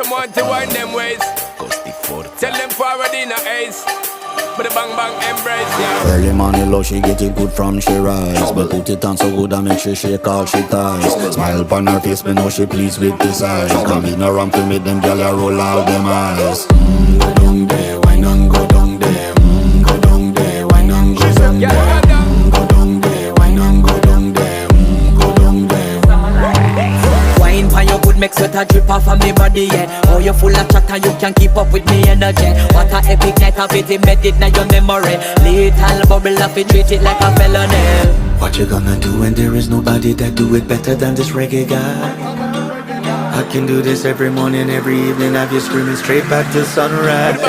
Them want to wind them ways. Tell them forward in a ace. But the bang bang embrace, yeah. Early morning love, she get it good from she rise. But put it on so good I make she shake all she ties. Smile upon her face, me know she pleased with this eyes. Come in around to make them gyal a roll out them eyes. Go down there, why not go down there? Go down there, why not go down there? Go down there, why not go down there? Go down there. Wine for your good make sweat a drip off of me body, yeah. Oh, you full of chatter, you can keep up with me energy. What a epic night of it, embedded in your memory. Little bubble of it, treat it like a felony. What you gonna do when there is nobody that do it better than this reggae guy? I can do this every morning, every evening, have you screaming straight back to sunrise.